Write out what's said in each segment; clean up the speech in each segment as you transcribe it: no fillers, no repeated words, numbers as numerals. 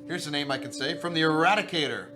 Here's a name I can say from the Eradicator.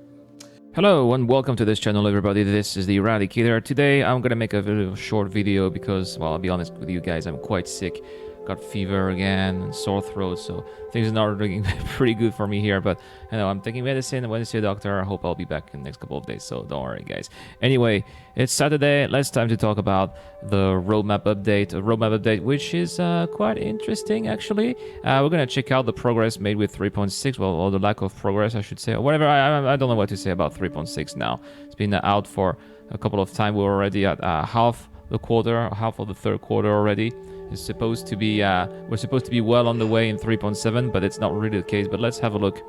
Hello and welcome to this channel, everybody. This is the Eradicator. Today I'm gonna make a very short video because, well, I'll be honest with you guys, I'm quite sick. Got fever again and sore throat, so things are not looking pretty good for me here. But you know, I'm taking medicine. I went to see a doctor. I hope I'll be back in the next couple of days, so don't worry, guys. Anyway, it's Saturday. Let's time to talk about the roadmap update, which is quite interesting actually. We're gonna check out the progress made with 3.6, well, or the lack of progress, I should say, or whatever. I don't know what to say about 3.6 now. It's been out for a couple of times. We're already at half of the third quarter already. It's supposed to be we're supposed to be well on the way in 3.7, but it's not really the case. But let's have a look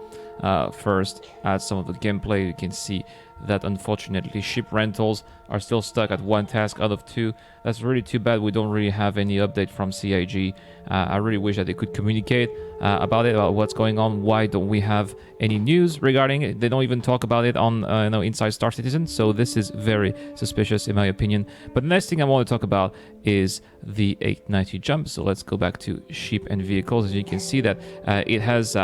first at some of the gameplay. You can see that unfortunately ship rentals are still stuck at one task out of two. That's really too bad. We don't really have any update from CIG. I really wish that they could communicate about it, about what's going on. Why don't we have any news regarding it? They don't even talk about it on Inside Star Citizen, so this is very suspicious in my opinion. But the next thing I want to talk about is the 890 jump. So let's go back to ship and vehicles. As you can see that it has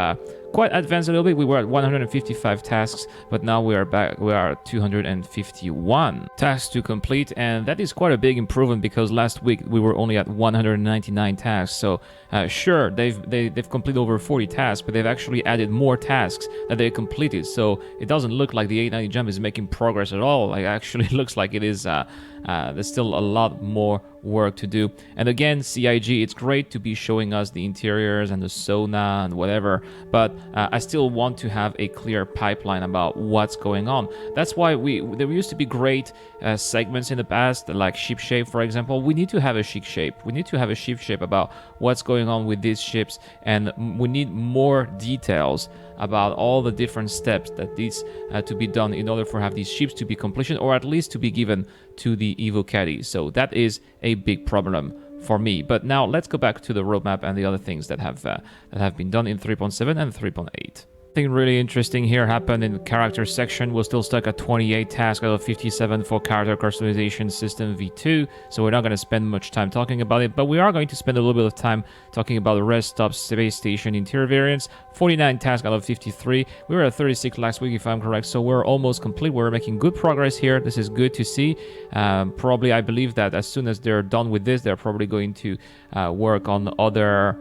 quite advanced a little bit. We were at 155 tasks, but now we are at 251 tasks to complete, and that is quite a big improvement because last week we were only at 199 tasks. So sure, they've completed over 40 tasks, but they've actually added more tasks that they completed. So it doesn't look like the 890 jump is making progress at all. It actually looks like it is. There's still a lot more work to do. And again, CIG, it's great to be showing us the interiors and the sauna and whatever, but I still want to have a clear pipeline about what's going on. That's why there used to be great segments in the past, like ship shape, for example. We need to have a ship shape. We need to have a ship shape about what's going on with these ships, and we need more details about all the different steps that needs to be done in order for have these ships to be completion, or at least to be given to the Evo caddies. So that is a big problem for me. But now let's go back to the roadmap and the other things that have been done in 3.7 and 3.8. Something really interesting here happened in the character section. We're still stuck at 28 tasks out of 57 for character customization system v2, so we're not going to spend much time talking about it, but we are going to spend a little bit of time talking about the rest stop space station interior variants. 49 tasks out of 53. We were at 36 last week if I'm correct, so we're almost complete. We're making good progress here. This is good to see. Probably I believe that as soon as they're done with this, they're probably going to work on other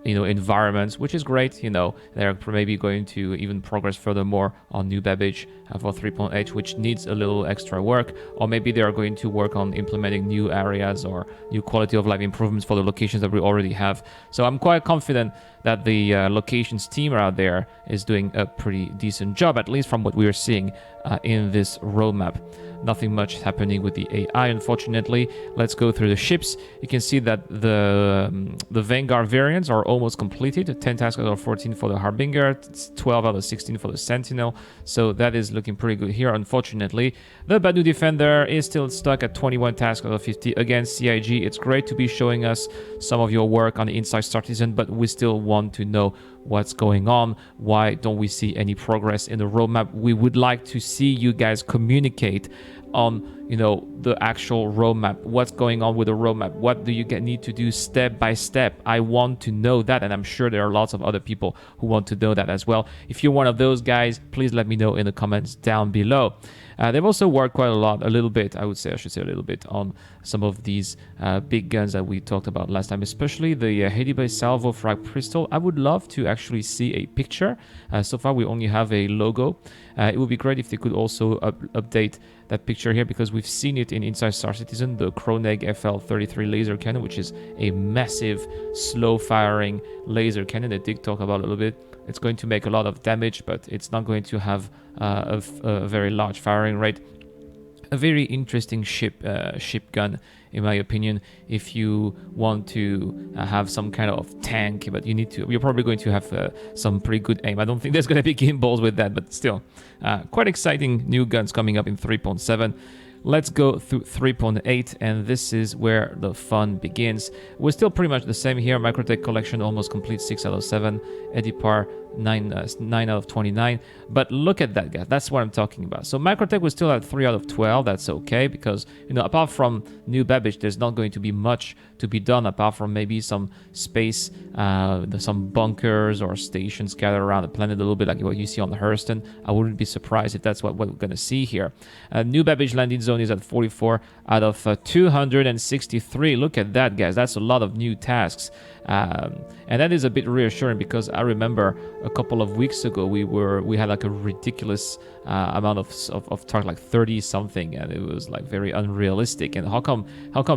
environments, which is great. They're maybe going to even progress furthermore on New Babbage for 3.8, which needs a little extra work, or maybe they are going to work on implementing new areas or new quality of life improvements for the locations that we already have. So I'm quite confident that the locations team out there is doing a pretty decent job, at least from what we are seeing in this roadmap. Nothing much happening with the AI, unfortunately. Let's go through the ships. You can see that the Vanguard variants are almost completed. 10 tasks out of 14 for the Harbinger, 12 out of 16 for the Sentinel. So that is looking pretty good here. Unfortunately, the Badu Defender is still stuck at 21 tasks out of 50. Again, CIG, it's great to be showing us some of your work on the Inside Star Citizen, but we still want to know what's going on. Why don't we see any progress in the roadmap? We would like to see you guys communicate on the actual roadmap. What's going on with the roadmap? What do you need to do step by step? I want to know that, and I'm sure there are lots of other people who want to know that as well. If you're one of those guys, please let me know in the comments down below. They've also worked quite a little bit, I should say a little bit, on some of these big guns that we talked about last time, especially the Hedibe Salvo Frag Pistol. I would love to actually see a picture. So far, we only have a logo. It would be great if they could also update that picture here, because we've seen it in Inside Star Citizen, the Kroneg FL33 laser cannon, which is a massive, slow-firing laser cannon. They did talk about a little bit. It's going to make a lot of damage, but it's not going to have a very large firing rate. A very interesting ship gun, in my opinion. If you want to have some kind of tank, but you're probably going to have some pretty good aim. I don't think there's going to be gimbals with that, but still, quite exciting new guns coming up in 3.7. Let's go through 3.8, and this is where the fun begins. We're still pretty much the same here. Microtech collection almost complete, 6 out of 7. Edipar 9 out of 29. But look at that, guys. That's what I'm talking about. So Microtech was still at 3 out of 12. That's okay because, apart from New Babbage, there's not going to be much to be done apart from maybe some space, some bunkers or stations scattered around the planet a little bit like what you see on the Hurston. I wouldn't be surprised if that's what we're going to see here. New Babbage landing zone is at 44 out of 263. Look at that, guys. That's a lot of new tasks. And that is a bit reassuring because I remember a couple of weeks ago we had like a ridiculous amount of target, like 30 something, and it was like very unrealistic. And how come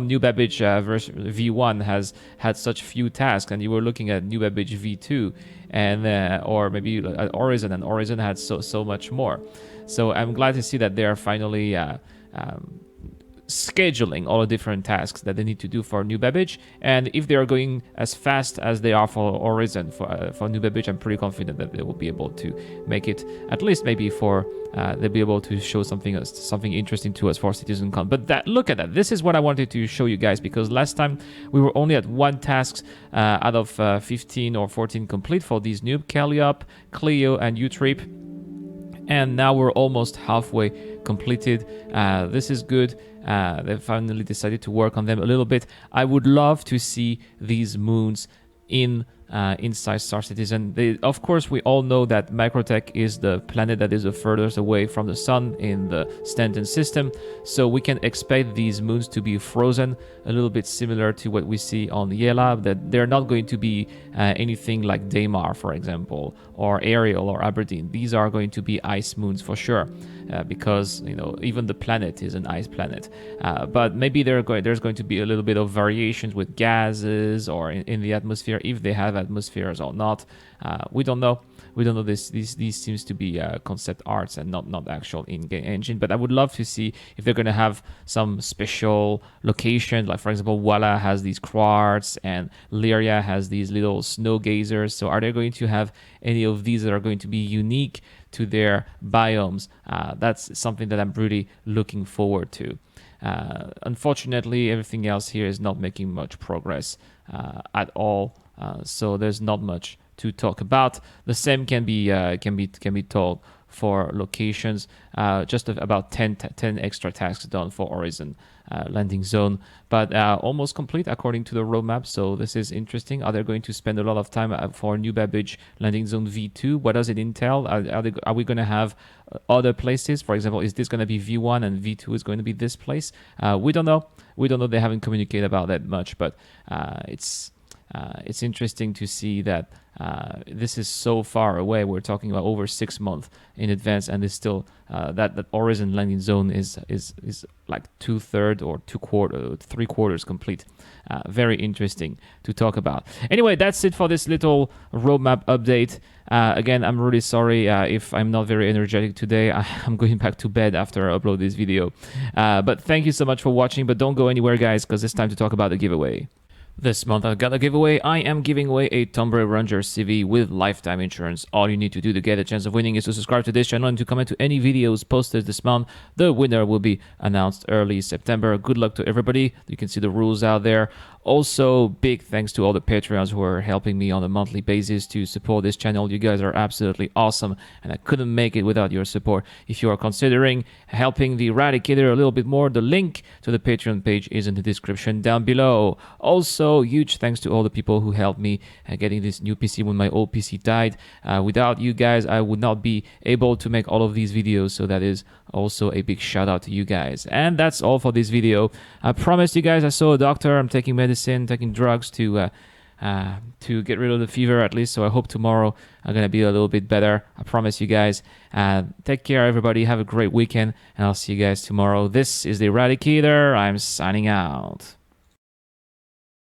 New Babbage version V1 has had such few tasks, and you were looking at New Babbage V2 and or maybe at Horizon, and Horizon had so much more. So I'm glad to see that they are finally scheduling all the different tasks that they need to do for New Babbage. And if they are going as fast as they are for Horizon, for New Babbage, I'm pretty confident that they will be able to make it, at least maybe for they'll be able to show something interesting to us for CitizenCon. But look at that. This is what I wanted to show you guys, because last time we were only at 1 task out of 15 or 14 complete for these new Calliope, Clio, and U-Trip. And now we're almost halfway completed. This is good. They finally decided to work on them a little bit. I would love to see these moons inside Star Citizen. Of course, we all know that Microtech is the planet that is the furthest away from the sun in the Stanton system, so we can expect these moons to be frozen, a little bit similar to what we see on Yela. That they're not going to be anything like Daymar, for example, or Ariel or Aberdeen. These are going to be ice moons for sure, because even the planet is an ice planet. But maybe there's going to be a little bit of variations with gases or in the atmosphere, if they have atmospheres or not. We don't know. These seems to be concept arts and not actual in-game engine. But I would love to see if they're going to have some special locations, like for example Walla has these quartz and Lyria has these little snow gazers. So are they going to have any of these that are going to be unique to their biomes? That's something that I'm really looking forward to. Unfortunately, everything else here is not making much progress at all. So there's not much to talk about. The same can be told for locations. Just about 10 extra tasks done for Horizon landing zone, but almost complete according to the roadmap. So this is interesting. Are they going to spend a lot of time for New Babbage landing zone V2? What does it entail? Are we going to have other places? For example, is this going to be V1 and V2 is going to be this place? We don't know. They haven't communicated about that much, but it's interesting to see that this is so far away. We're talking about over 6 months in advance, and it's still that Horizon landing zone is like 2/3 or 3/4 complete. Very interesting to talk about. Anyway, that's it for this little roadmap update. Again, I'm really sorry if I'm not very energetic today. I'm going back to bed after I upload this video. But thank you so much for watching. But don't go anywhere, guys, because it's time to talk about the giveaway. This month I've got a giveaway. I am giving away a Tomb Raider Ranger CV with lifetime insurance. All you need to do to get a chance of winning is to subscribe to this channel and to comment to any videos posted this month. The winner will be announced early September. Good luck to everybody. You can see the rules out there. Also, big thanks to all the Patreons who are helping me on a monthly basis to support this channel. You guys are absolutely awesome, and I couldn't make it without your support. If you are considering helping the Eradicator a little bit more, the link to the Patreon page is in the description down below. Also, huge thanks to all the people who helped me getting this new PC when my old PC died. Without you guys, I would not be able to make all of these videos, so that is also a big shout out to you guys. And that's all for this video. I promised you guys I saw a doctor. I'm taking medicine, taking drugs to get rid of the fever at least. So I hope tomorrow I'm gonna be a little bit better. I promise you guys. Take care, everybody. Have a great weekend, and I'll see you guys tomorrow. This is the Eradicator. I'm signing out.